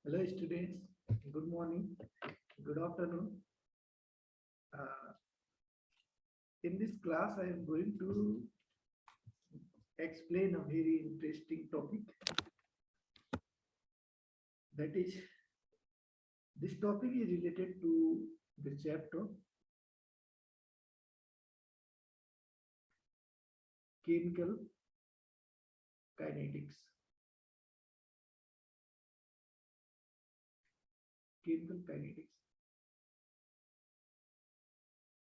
Hello students, good morning, good afternoon. Uh, in this class, I am going to explain a very interesting topic. That is, this topic is related to the chapter chemical kinetics. Chemical kinetics.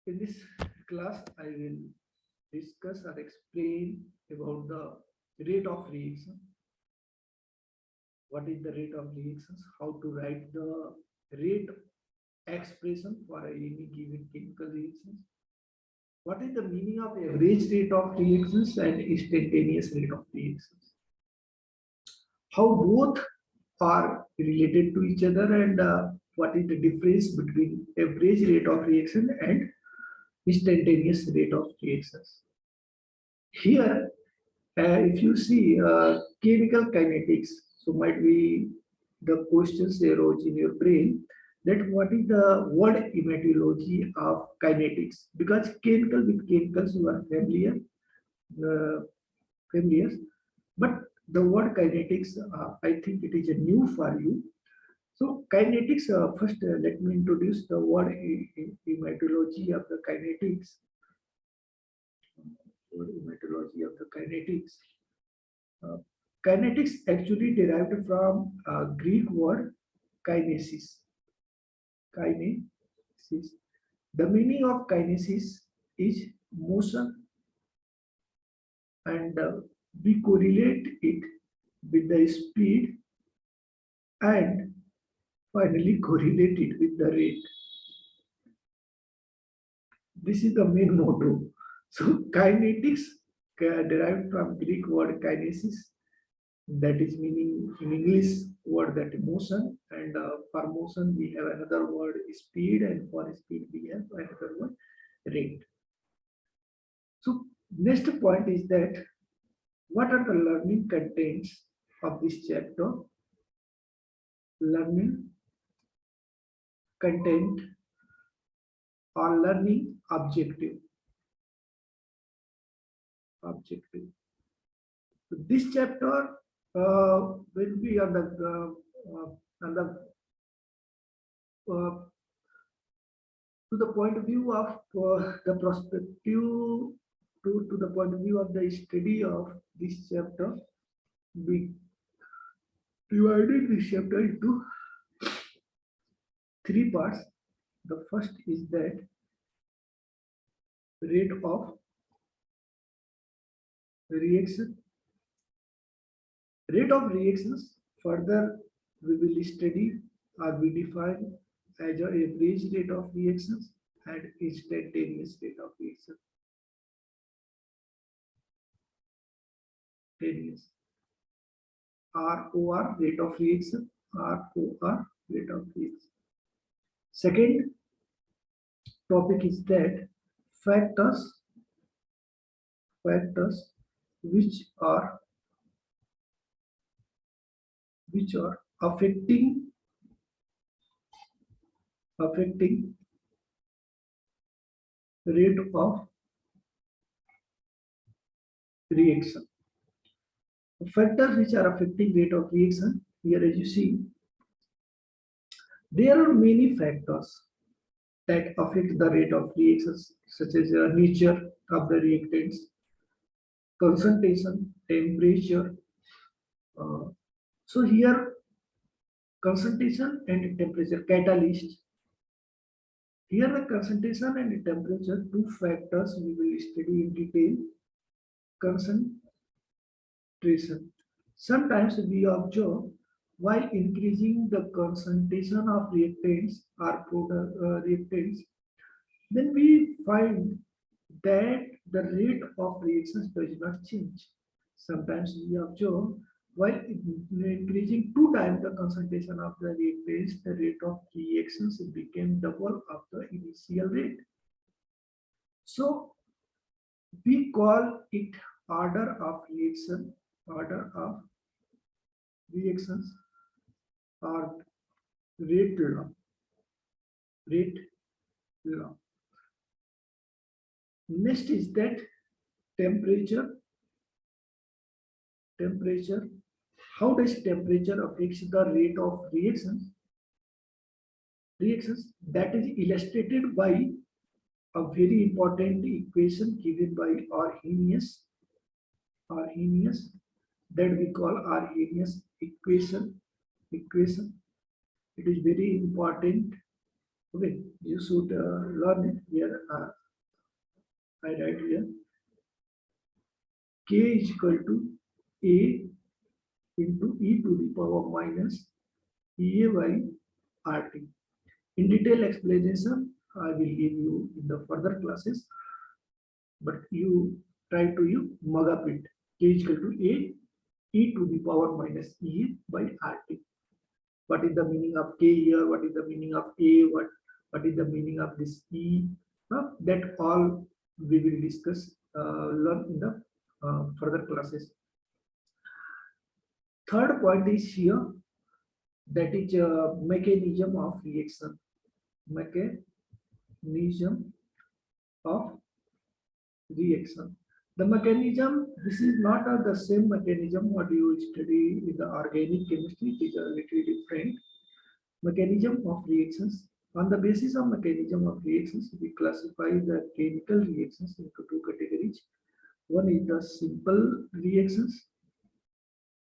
In this class, I will discuss or explain about the rate of reaction. What is the rate of reactions? How to write the rate expression for any given chemical reactions. What is the meaning of average rate of reactions and instantaneous rate of reactions? How both are related to each other and what is the difference between average rate of reaction and instantaneous rate of reactions? Here, if you see chemical kinetics, so might be the questions arose in your brain that what is the word etymology of kinetics? Because chemical with chemicals you are uh, familiar, but the word kinetics, I think it is a new for you. So kinetics, first let me introduce the word etymology of the kinetics. Word etymology of the kinetics. Uh, Kinetics actually derived from Greek word kinesis. Kinesis. The meaning of kinesis is motion, and we correlate it with the speed and finally correlate it with the rate. This is the main motto. So kinetics derived from Greek word kinesis, that is meaning in English word that motion, and for motion we have another word speed, and for speed we have another word rate. So next point is that what are the learning contents of this chapter? Learning content or learning objective. Objective. So this chapter will be on uh, to the point of view of the perspective to the point of view of the study of this chapter. We divided this chapter into three parts. The first is that rate of reaction. Rate of reactions further we will study or we define as an average rate of reactions and instantaneous rate of reaction. ROR rate of reaction, ROR rate of reaction. Second topic is that factors factors which are affecting rate of reaction. Factors which are affecting rate of reaction, here as you see, there are many factors that affect the rate of reactions, such as the nature of the reactants, concentration, temperature. Uh, so here, concentration and temperature, catalyst. Here the concentration and temperature, two factors we will study in detail. Concentration. Sometimes we observe while increasing the concentration of reactants or reactants, then we find that the rate of reactions does not change. Sometimes we observe while increasing two times the concentration of the reactants, the rate of reactions became double of the initial rate. So we call it order of reactions or rate law. Rate law. Next is that temperature. Temperature. How does temperature affect the rate of reactions? Reactions that is illustrated by a very important equation given by Arrhenius. Arrhenius, that we call Arrhenius equation. Equation. It is very important. Okay, you should learn it here. I write here. K is equal to A into e to the power minus EA by RT. In detail explanation, I will give you in the further classes, but you try to you mug up it. K is equal to A e to the power minus EA by RT. What is the meaning of K here? What is the meaning of A? What is the meaning of this E? That all we will discuss, learn in the further classes. Third point is here, that is mechanism of reaction. Mechanism of reaction. The mechanism, this is not the same mechanism what you study in the organic chemistry. It is a little different. Mechanism of reactions. On the basis of mechanism of reactions, we classify the chemical reactions into two categories. One is the simple reactions,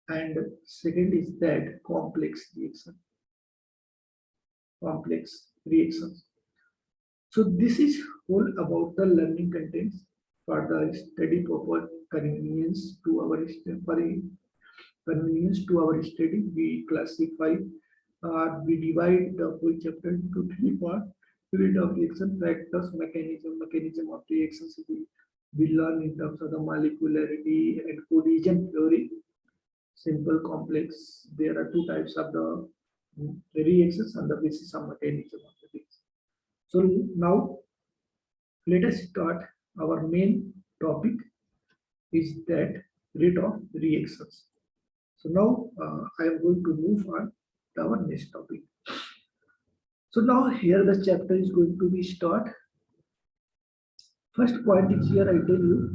and second is that complex reaction. Complex reactions. So this is all about the learning contents for the study purpose, convenience to our study. We classify, we divide the whole chapter into three parts. Rate of reaction, factors, mechanism of reactions. We learn in terms of the molecularity and cohesion theory. Simple, complex. There are two types of the reactions on the basis of mechanism of the reaction. So now let us start. Our main topic is that rate of reactions. So now I am going to move on to our next topic. So now here the chapter is going to be start. First point is here, I tell you,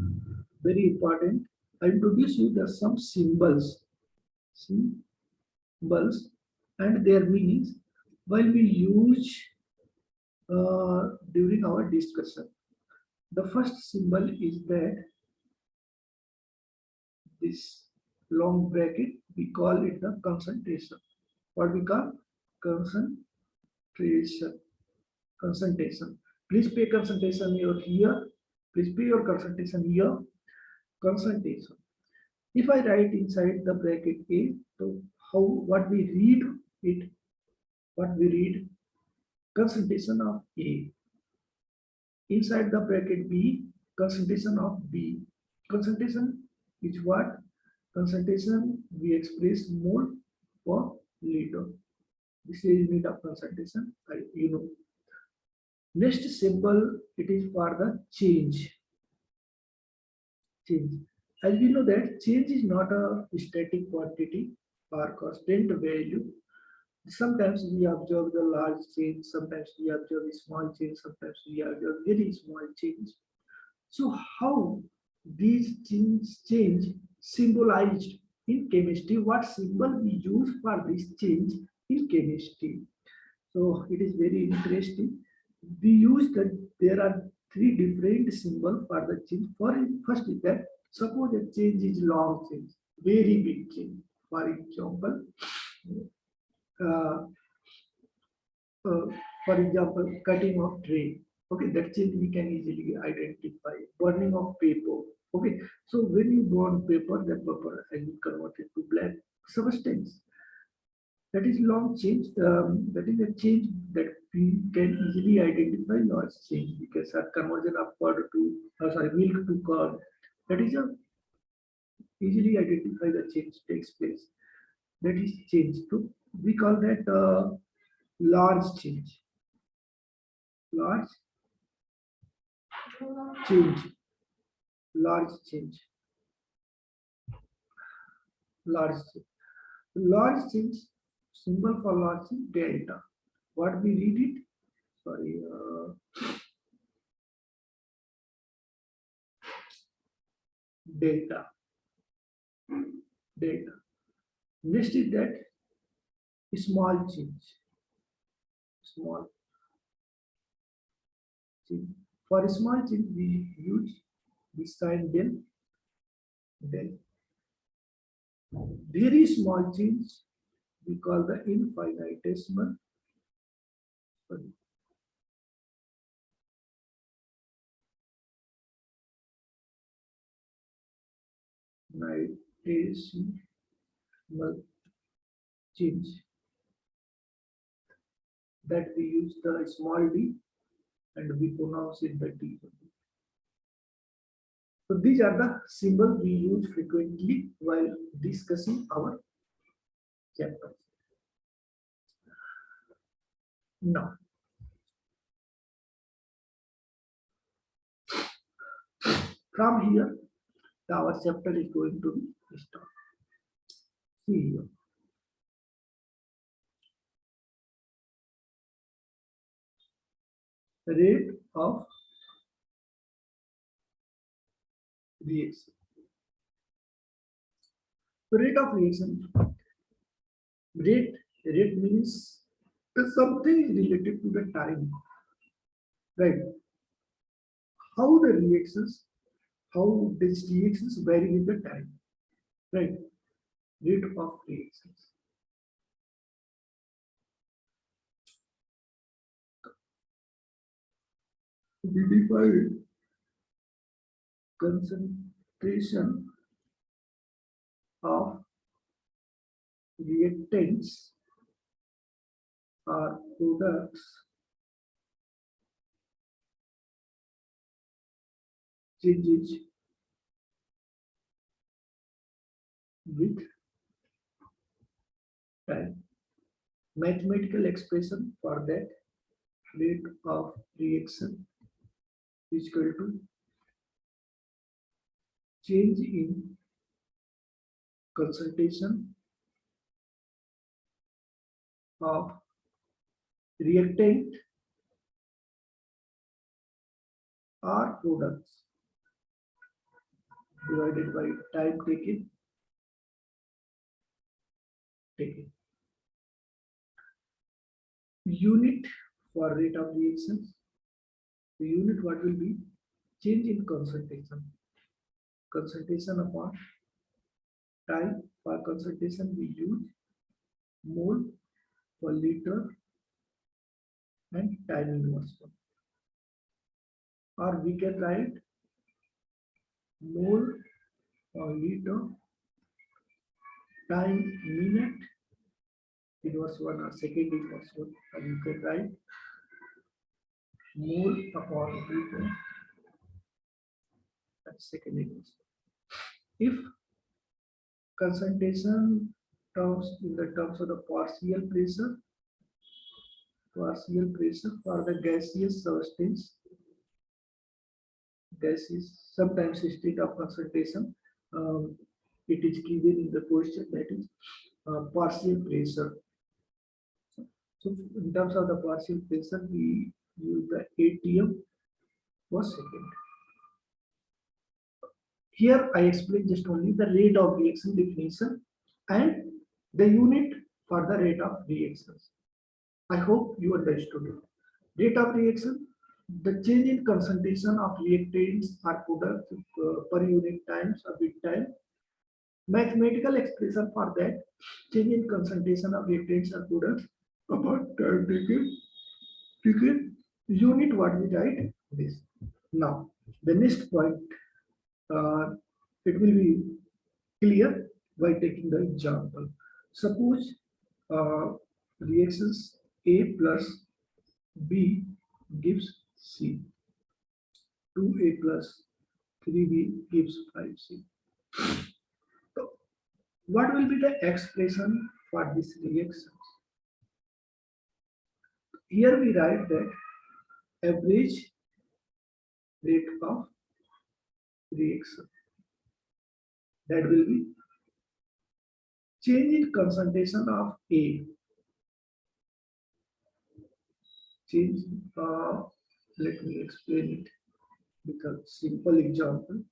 very important. I introduce you the some symbols and their meanings while we use during our discussion. The first symbol is that this long bracket, we call it the concentration. What we call concentration. Concentration. Please pay concentration here. Please pay your concentration here. Concentration. If I write inside the bracket A, so what we read it, what we read, concentration of A. Inside the bracket B, concentration of B. Concentration is what? Concentration we express mole per liter. This is unit of concentration, you know. Next symbol, it is for the change. Change. As we know that change is not a static quantity or constant value. Sometimes we observe the large change, sometimes we observe a small change, sometimes we observe very small change. So how these change symbolized in chemistry? What symbol we use for this change in chemistry? So it is very interesting. We use that there are three different symbols for the change. First is that suppose a change is long change, very big change. For example, uh, cutting of tree. Okay, that change we can easily identify. Burning of paper. Okay, so when you burn paper, that paper is converted to black substance. That is long change. That is a change that we can easily identify large change because a conversion of curd to milk to curd. That is a easily identify the change takes place. That is change. So we call that large change. Large change. Large change. Large change. Large change. symbol for loss is delta. What we read it? Sorry, delta. Delta. Next is that small change. Small change. For a small change, we use this sign del. Del. Very small change we call the infinitesimal. Sorry, infinitesimal change that we use the small d and we pronounce it the d. So these are the symbols we use frequently while discussing our chapter. Now, from here, our chapter is going to be started. See here. Rate of reaction. So rate of reaction. Rate means something is related to the time, right? How the reactions, how these reactions vary with the time, right? Rate of reactions. We define concentration of reactants or products changes with time. Mathematical expression for that rate of reaction is equal to change in concentration of reactant or products divided by time taken. Unit for rate of reactions. The unit what will be change in concentration. Concentration upon time. For concentration we use mole per liter and time inverse one. Or we can write mole per liter time minute inverse one or second inverse one. And you can write mole upon liter and second inverse one. If concentration terms in the terms of the partial pressure for the gaseous substance, gas is sometimes state of concentration. It is given in the question that is partial pressure. So in terms of the partial pressure, we use the atm per second. Here I explain just only the rate of reaction definition and the unit for the rate of reactions. I hope you understood it. Rate of reaction, the change in concentration of reactants or products per unit times a bit time. Mathematical expression for that change in concentration of reactants or products about time taken unit what we write this. Now the next point, uh, it will be clear by taking the example. Suppose reactions A plus B gives C. 2A plus 3B gives 5C. So what will be the expression for this reaction? Here we write that average rate of reaction. That will be change in concentration of A. change. Let me explain it with a simple example.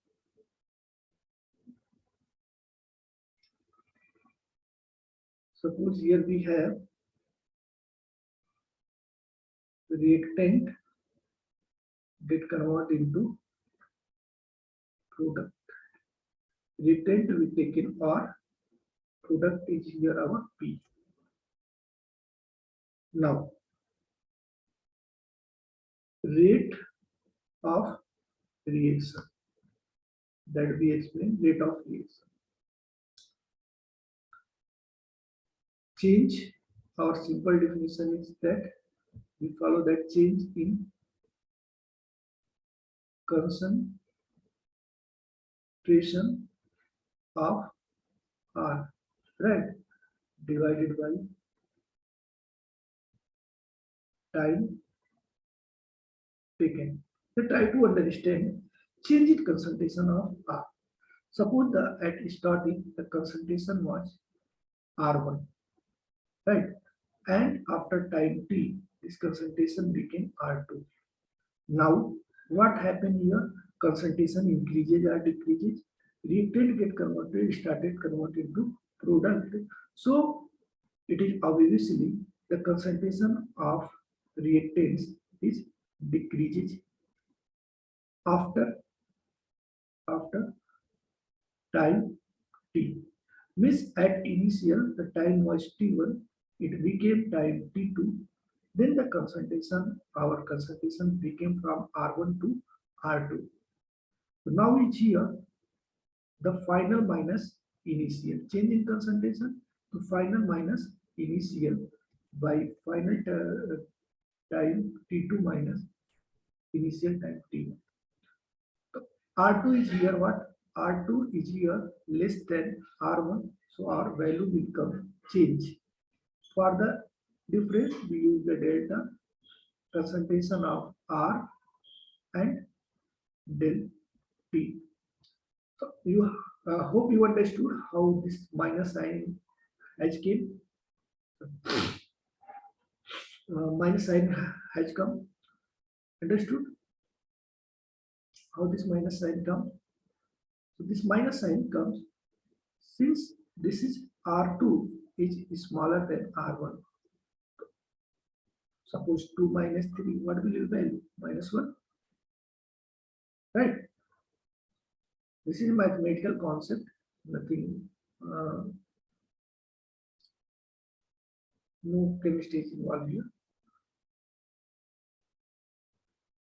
Suppose here we have reactant get converted into product. Reactant we taken R, product is here our P. Now, rate of reaction, that we explain, rate of reaction. Change, our simple definition is that we follow that change in concentration of R, right, divided by time taken. So try to understand change in concentration of R. Suppose at starting the concentration was R1, right? And after time t, this concentration became R2. Now, what happened here? Concentration increases or decreases. Reactant get converted, started converted to product. So, it is obviously the concentration of reactants is decreases after time t. Means at initial the time was t1, it became time t2. Then the concentration, our concentration became from R1 to R2. So now it's here the final minus initial change in concentration to final minus initial by final time t2 minus initial time t1. R2 is here what? R2 is here less than R1, so our value will come change. For the difference, we use the delta concentration of R and del T. So you hope you understood how this minus sign has came. Minus sign has come. Understood how this minus sign comes? So this minus sign comes since this is R2 is smaller than R1. Suppose 2 minus 3, what will your value? Minus 1. Right? This is a mathematical concept, nothing, no chemistry is involved here.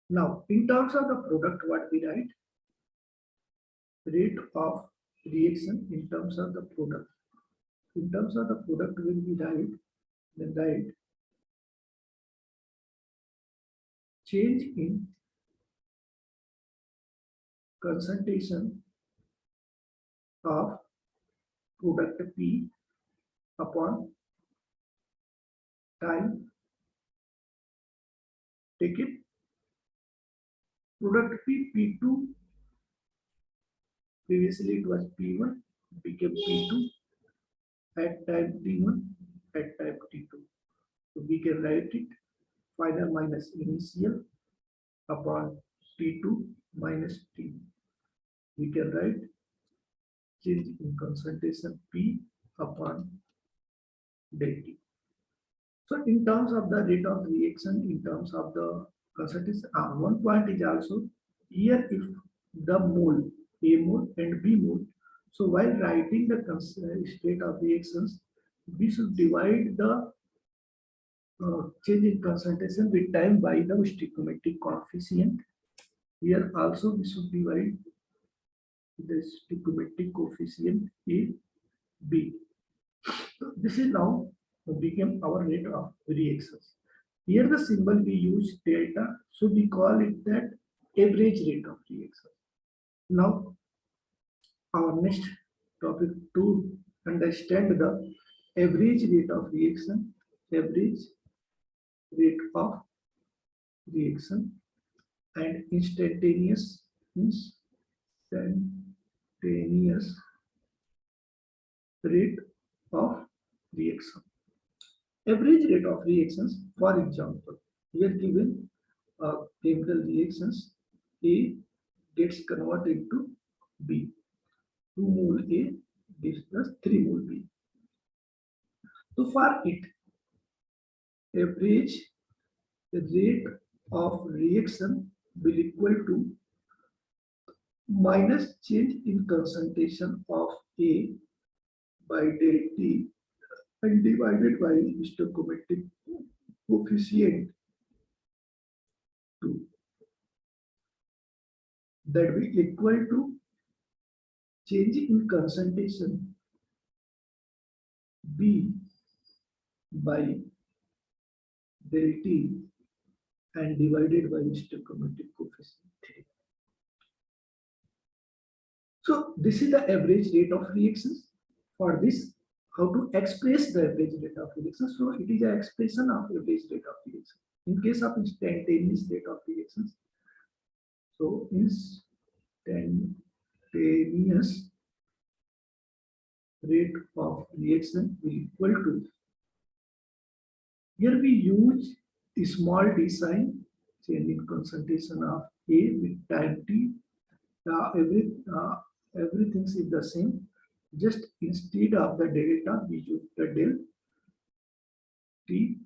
Now, in terms of the product, what we write? Rate of reaction in terms of the product. In terms of the product, when we write, then write change in concentration of product P upon time taken. Product P, P2, previously it was P1, became P2 at time T1, at time T2. So we can write it final minus initial upon T2 minus T. We can write change in concentration P upon delta T. So in terms of the rate of reaction, in terms of the concentration, one point is also here if the mole, A mole and B mole. So while writing the state of reactions, we should divide the change in concentration with time by the stoichiometric coefficient. Here also we should divide the stoichiometric coefficient A, B. So this is now became our rate of reactions. Here the symbol we use delta, so we call it that average rate of reaction. Now our next topic to understand the average rate of reaction, average rate of reaction and instantaneous rate of reaction. Average rate of reactions, for example, Here given chemical reactions, A gets converted to B. 2 mole A gives us 3 mole B. So for it, average rate of reaction will equal to minus change in concentration of A by del T and divided by stoichiometric coefficient 2. That will equal to change in concentration B by del T and divided by stoichiometric coefficient 3. So this is the average rate of reactions. For this, how to express the average rate of reactions? So it is an expression of average rate of reactions. In case of instantaneous rate of reactions, so instantaneous rate of reaction will equal to, here we use the small d sign, change in concentration of A with time t. Everything is the same. Just instead of the delta, we use the del t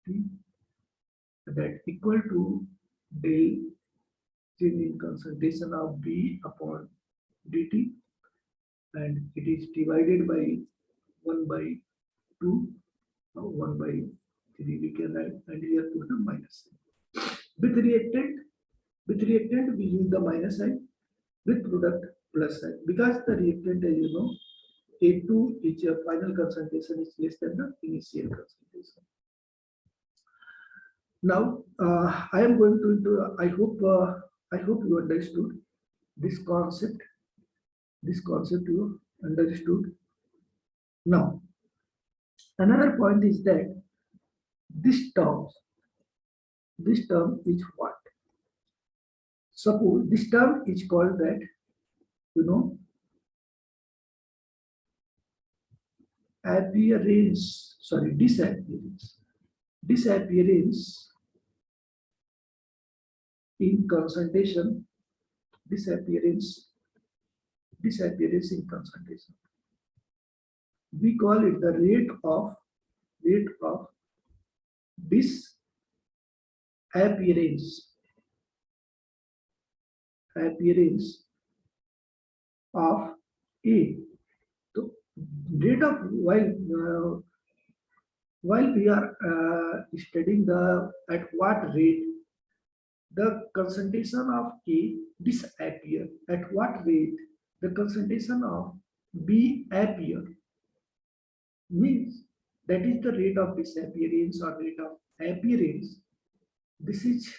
t that equal to del change in concentration of B upon dt, and it is divided by 1 by 2, 1 by 3 we can write, and here put the minus sign. With reactant we use the minus sign, with product plus sign, because the reactant, as you know, A2 is a final concentration is less than the initial concentration. Now I am going to do, I hope you understood this concept. This concept you understood. Now another point is that this term, this term is what? Suppose this term is called that, you know, appearance, sorry, disappearance. Disappearance in concentration, disappearance in concentration. We call it the rate of disappearance of A. So rate of, while we are studying the at what rate the concentration of A disappear, at what rate the concentration of B appear, means that is the rate of disappearance or rate of appearance. This is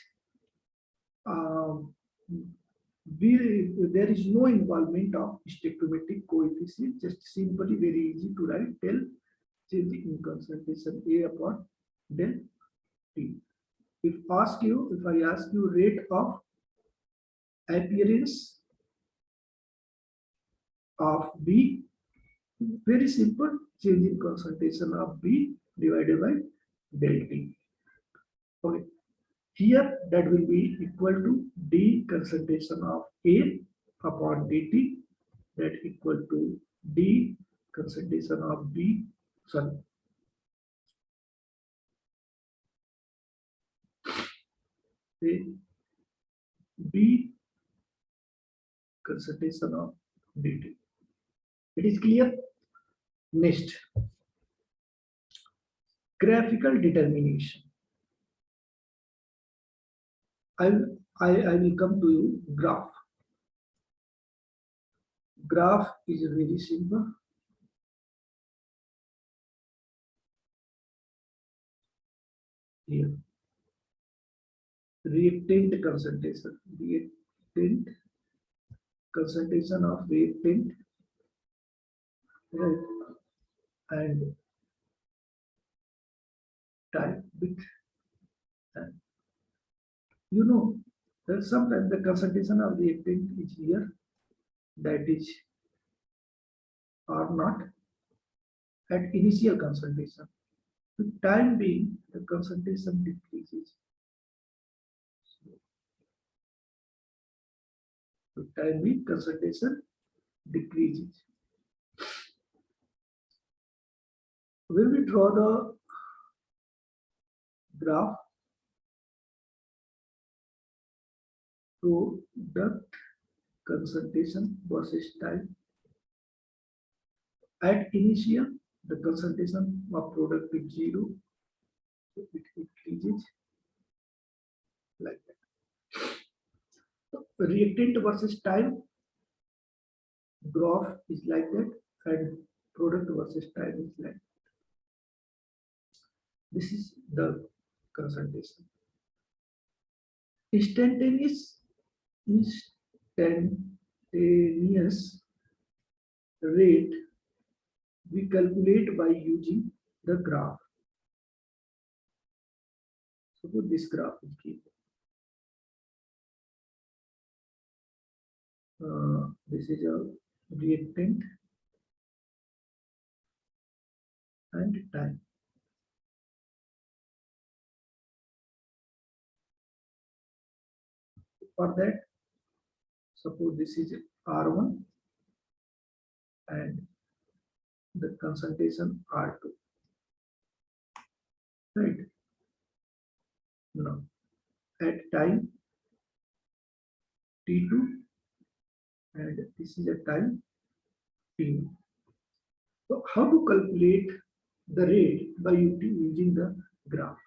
there is no involvement of stoichiometric coefficient, just simply very easy to write del change in concentration A upon del T. If I ask you rate of appearance of B, very simple, change in concentration of B divided by del T. Okay. Here that will be equal to D concentration of A upon dt, that equal to D concentration of B, sorry, B concentration of dt. It is clear? Next, graphical determination. I will come to you graph. Graph is very simple. Here, reactant concentration of reactant, right, and time with time. You know that sometimes the concentration of reactant is here, that is R naught, at initial concentration. With time being, the concentration decreases. With time being, concentration decreases. When we draw the graph, product concentration versus time. At initial, the concentration of product is 0, so it increases like that. So reactant versus time graph is like that, and product versus time is like that. This is the concentration. Instantaneous rate we calculate by using the graph. Suppose this graph is given. This is a reactant and time. For that, suppose this is R1 and the concentration R2. Right? Now, at time T2 and this is a time T1. So, how to calculate the rate by using the graph?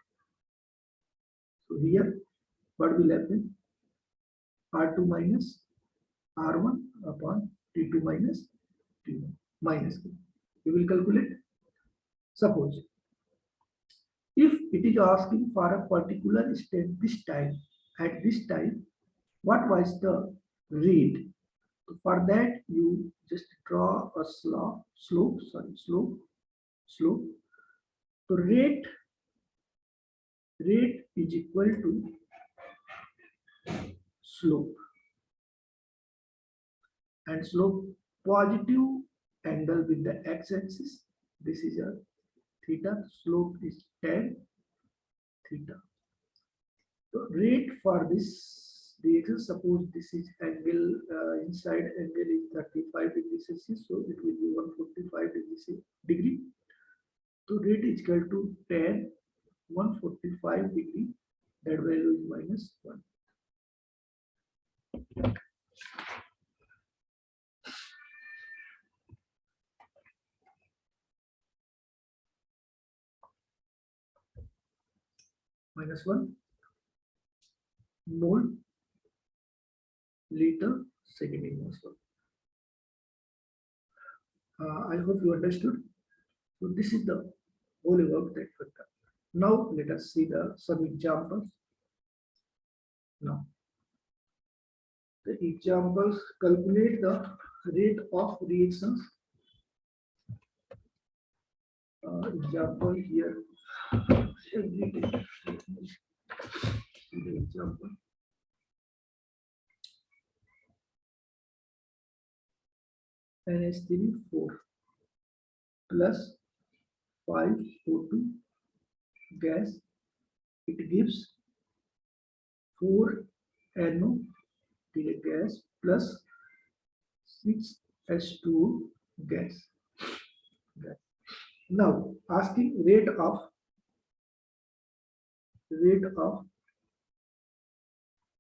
So, here what will happen? R2 minus R1 upon T2 minus T1 minus T. We will calculate. Suppose if it is asking for a particular step this time, at this time, what was the rate? For that, you just draw a slope. So rate is equal to slope, and slope positive angle with the x-axis. This is a theta. Slope is tan theta. So rate for this reaction, suppose this is angle inside angle is 35 degrees Celsius, so it will be 145 degree. So rate is equal to tan 145 degree. That value is minus 1. Minus 1 mole liter second inverse. I hope you understood. So this is the whole work that we done. Now let us see some examples. Now the examples calculate the rate of reactions. Example here. The example. NH3 plus 5O2 gas. It gives 4 NO gas plus 6 H2O gas. Now asking rate of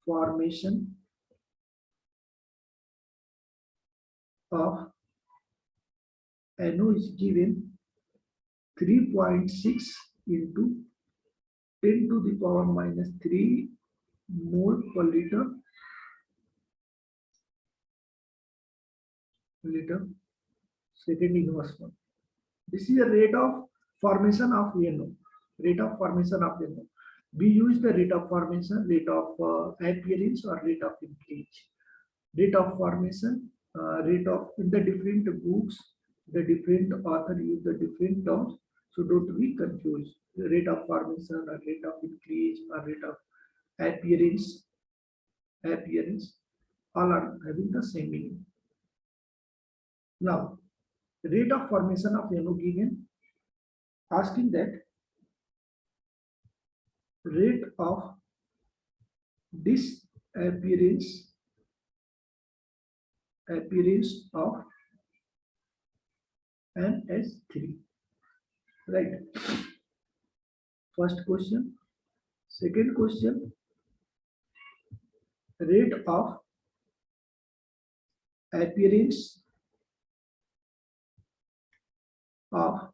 formation of NO is given 3.6 into 10 to the power minus 3 mole per liter second inverse 1. This is a rate of formation of NO. Rate of formation of NO. We use the rate of formation, rate of appearance, or rate of increase. Rate of formation, rate of in the different books, the different author use the different terms. So don't be confused. The rate of formation, or rate of increase, or rate of appearance, all are having the same meaning. Now, rate of formation of NO given, asking that rate of disappearance of NH3, right? First question. Second question, rate of appearance of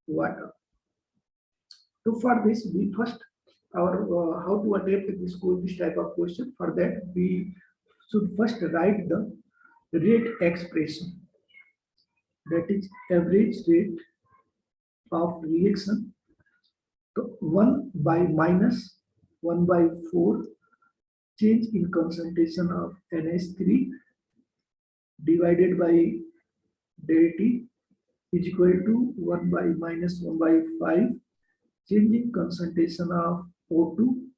water. So for this, we first our how to attempt this type of question. For that, we should first write the rate expression, that is average rate of reaction. So 1 by minus 1 by 4 change in concentration of NH3 divided by del T is equal to 1 by minus 1 by 5 change in concentration of O2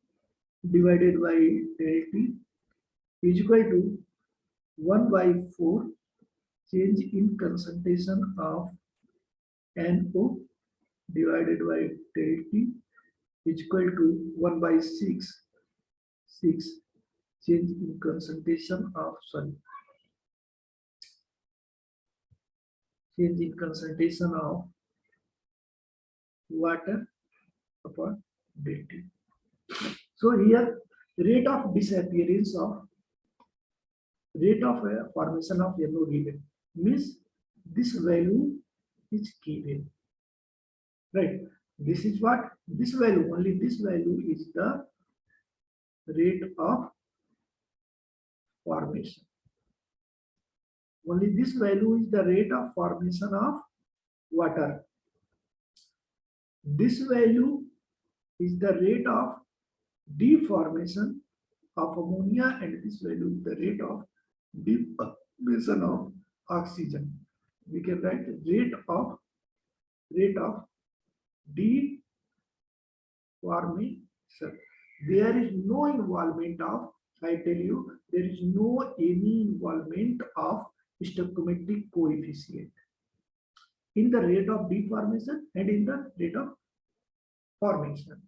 divided by del T is equal to 1 by 4 change in concentration of NO divided by del T is equal to 1 by 6 change in concentration of change in concentration of water upon del T. So here rate of disappearance of rate of formation of NO given means this value is given, right? This is what this value, only this value is the rate of formation. Only this value is the rate of formation of water. This value is the rate of deformation of ammonia, and this value is the rate of deformation of oxygen. We can write rate of deformation. There is no involvement of, I tell you, there is no any involvement of stoichiometric coefficient in the rate of deformation and in the rate of formation.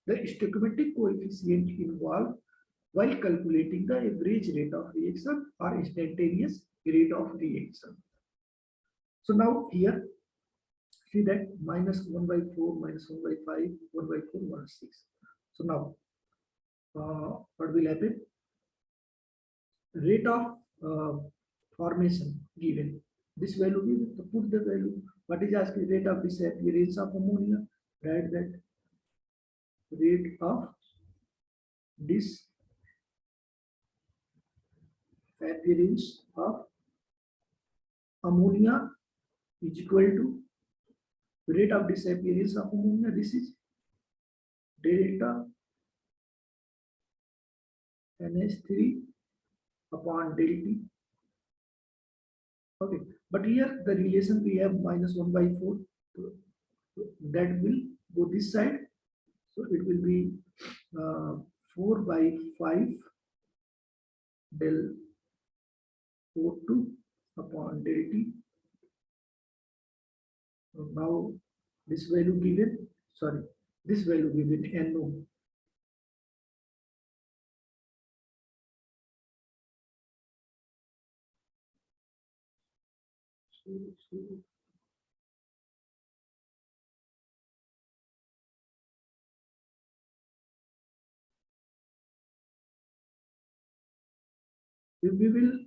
The stoichiometric coefficient involved while calculating the average rate of reaction or instantaneous rate of reaction. So now here, see that minus 1 by 4, minus 1 by 5, 1 by 4, 1 by 6. So now, what will happen? Rate of formation given. This value given, so put the value. What is asking? Rate of disappearance of ammonia. Write that rate of disappearance of ammonia is equal to rate of disappearance of ammonia. This is delta NH3 upon del T. Okay, but here the relation we have minus 1 by 4, so that will go this side. So it will be 4 by 5 del O2 upon del T. So now this value given, this value given NO. We will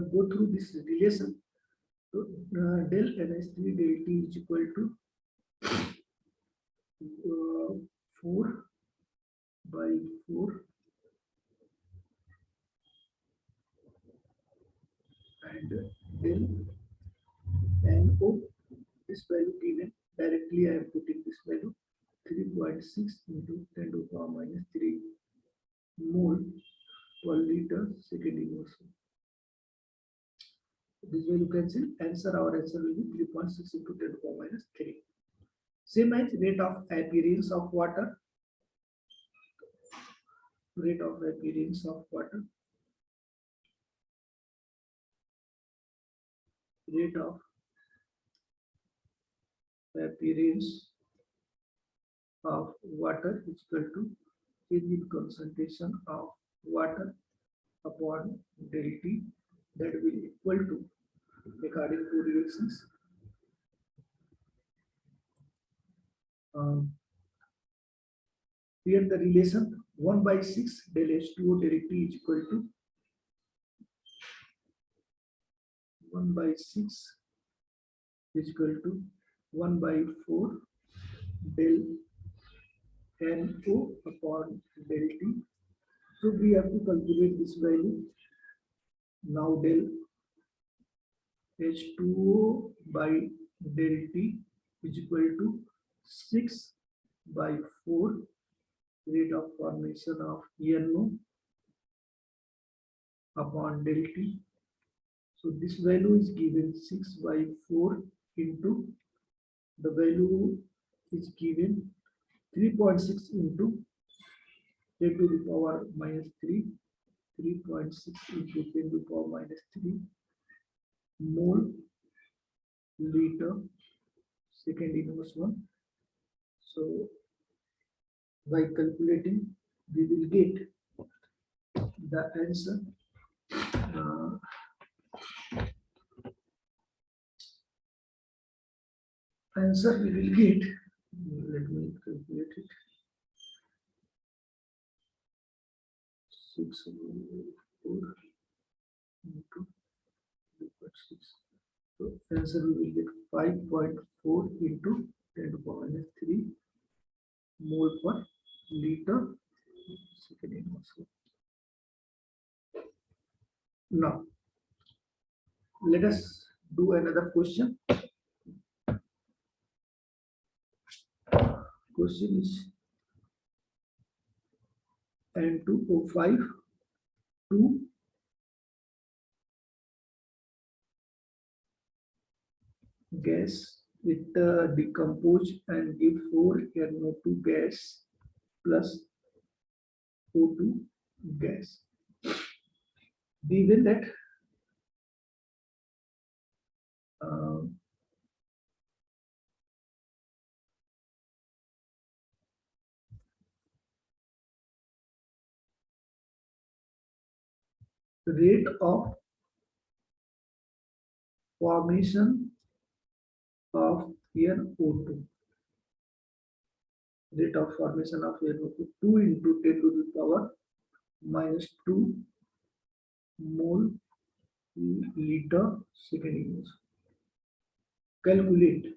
go through this relation. So del NH3 del T is equal to 4 by 4 and del NO. This value given directly, I am putting this value 3.6 into 10 to the power minus 3 mole per liter second immersion. This value cancel. Our answer will be 3.6 into 10 to the power minus 3. Same as rate of appearance of water. Rate of appearance of water. rate of appearance of water is equal to change in concentration of water upon del T, that will equal to, according to reactions, here the relation 1/6 del H2O del T is equal to 1/6 is equal to 1/4 del NO upon del T. So we have to calculate this value. Now del H2O by del T is equal to 6/4 rate of formation of NO upon del T. So this value is given 6/4 into the value is given 3.6 into 10 to the power minus 3, 3.6 into 10 to the power minus 3 mole liter second inverse 1. So by calculating, we will get the answer. Answer we will get. Let me calculate it. 6/4 into 3.6. So answer we will get 5.4 into 10 to the power minus 3 mole per liter second inverse. Now let us do another question. Question is N2O5 2 gas with decompose and give 4 NO2 gas plus O2 gas. Given that rate of formation of NO2, rate of formation of NO2 2 into 10 to the power minus 2 mole liter second inverse. Calculate.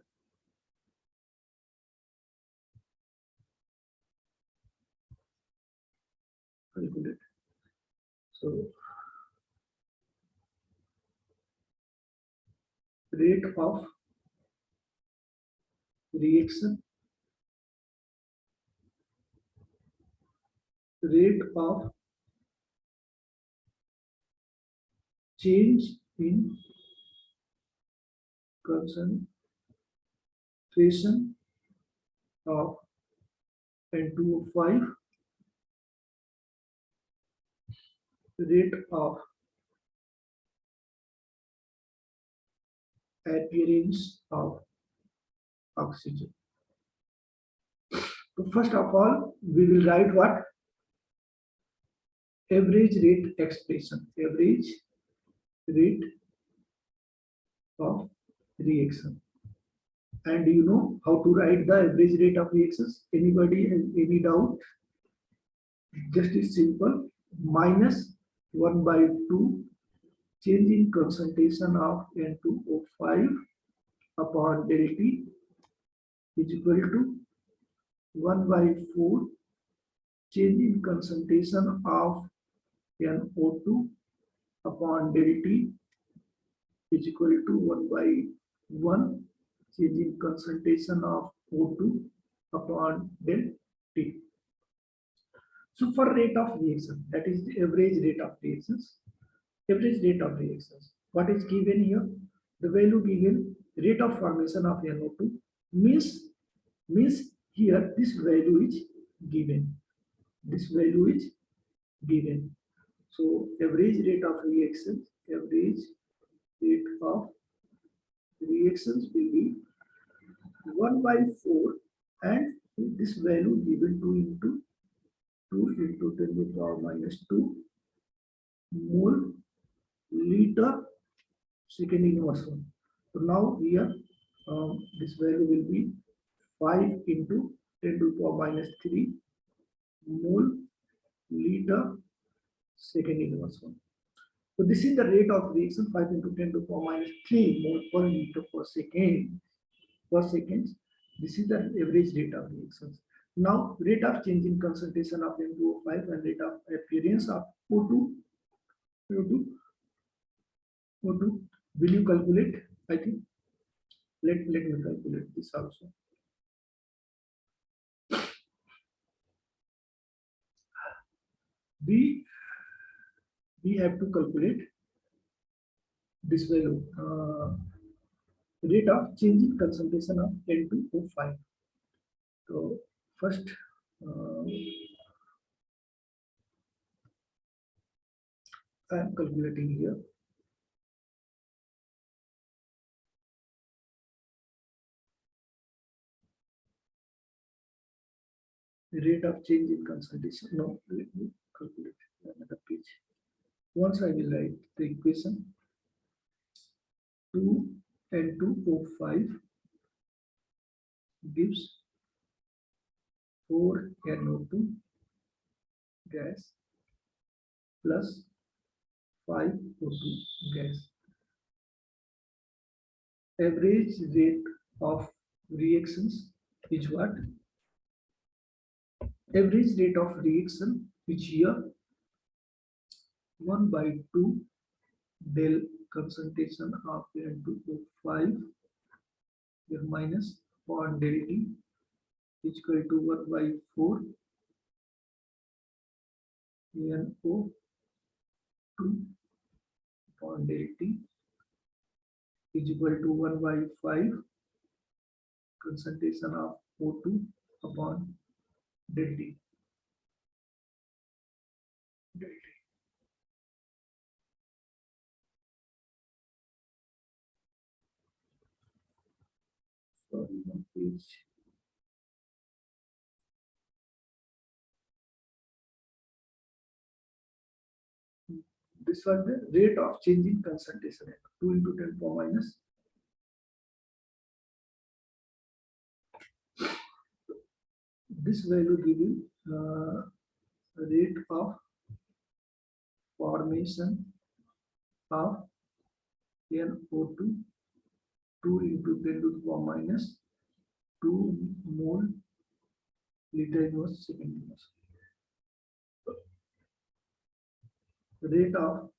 So rate of reaction, rate of change in concentration of N2O5, rate of appearance of oxygen. So first of all, we will write what? Average rate expression, average rate of reaction. And you know how to write the average rate of reactions? Anybody has any doubt? Just is simple, minus 1/2 change in concentration of N2O5 upon del T is equal to 1/4 change in concentration of NO2 upon del T is equal to 1/1 change in concentration of O2 upon del T. So for rate of reaction, that is the average rate of reactions. Average rate of reactions. What is given here? The value given, rate of formation of NO2 means here this value is given. This value is given. So average rate of reactions, average rate of reactions will be 1 by 4 and this value given 2 into 10 to the power minus 2 mole liter second inverse 1. So now here this value will be 5 into 10 to the power minus 3 mole liter second inverse 1. So this is the rate of reaction 5 into 10 to the power minus 3 mole per liter per second. This is the average rate of reactions. Now rate of change in concentration of N2O5 and rate of appearance of O2. Will you calculate? I think let me calculate this also. We have to calculate this value rate of change in concentration of N2O5. So first I am calculating here. The rate of change in concentration. No, let me calculate another page. Once I will write the equation 2 N2O5 gives 4 NO2 gas plus 5 O2 gas. Average rate of reactions is what? Average rate of reaction is here 1 by 2 del concentration of N2O5 here minus upon del T is equal to 1 by 4 NO2 upon del T is equal to 1 by 5 concentration of O2 upon del T. Sorry, one page. This was the rate of change in concentration 2 into 10 power minus. This value giving rate of formation of NO2 2 into 10 to the power minus 2 mole liter inverse second inverse. The rate of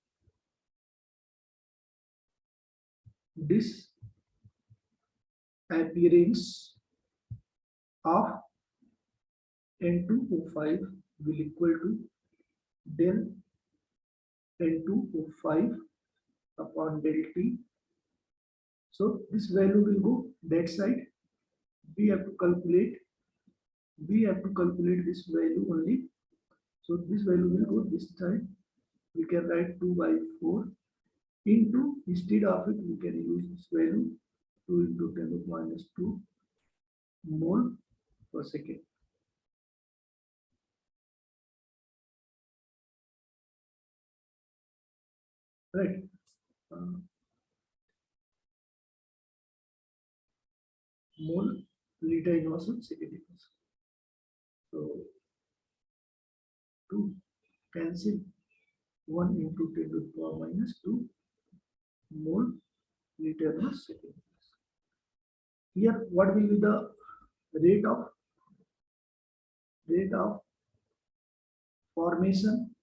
this appearance of N2O5 will equal to del N2O5 upon del T. So this value will go that side. We have to calculate this value only. So this value will go this side. We can write 2 by 4 into, instead of it we can use this value 2 into 10 to the minus 2 mole per second. Right. Mole liter inverse second inverse. So 2 cancel 1 into 10 to the power minus 2 mole liter inverse second inverse. Here what will be the rate of formation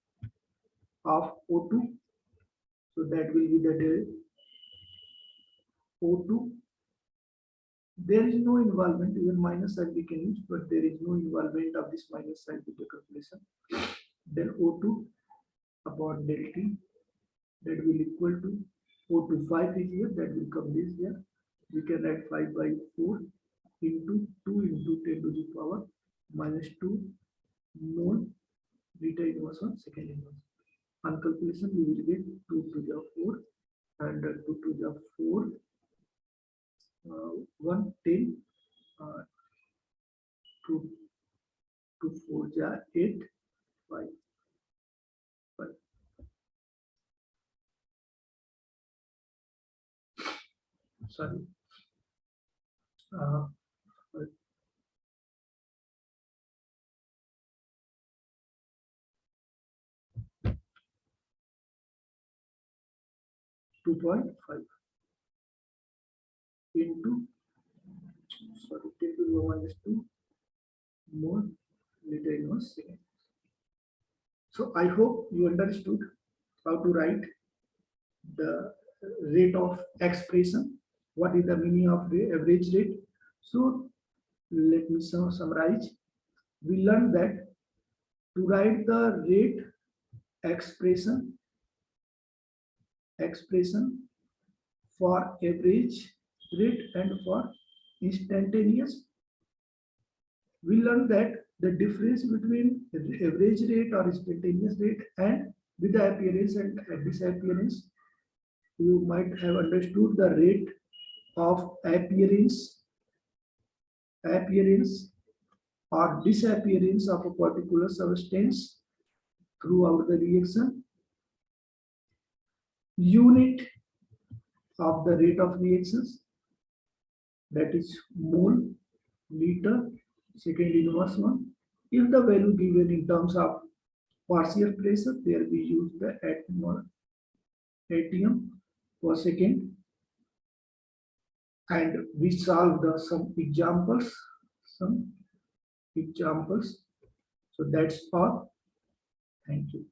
of O2? So that will be the del O2. There is no involvement, even minus sign we can use, but there is no involvement of this minus sign with the calculation. Then O2 upon del T, that will equal to O2 5 is here, that will come this here. We can write 5 by 4 into 2 into 10 to the power minus 2 mole liter inverse on second inverse. On calculation, we will get 2 to the 4 and 2 to the 4 1 10 2 2 4 jar 8 5 5. Sorry. 2.5 into, sorry, 10 to the minus 2 more liter inverse second. So I hope you understood how to write the rate of expression. What is the meaning of the average rate? So let me summarize. We learned that to write the rate expression for average rate and for instantaneous, we learned that the difference between the average rate or instantaneous rate and with the appearance and disappearance, you might have understood the rate of appearance or disappearance of a particular substance throughout the reaction. Unit of the rate of reactions, that is mole, liter, second inverse one. If the value given in terms of partial pressure, there we use the atm per second, and we solve some examples. So that's all. Thank you.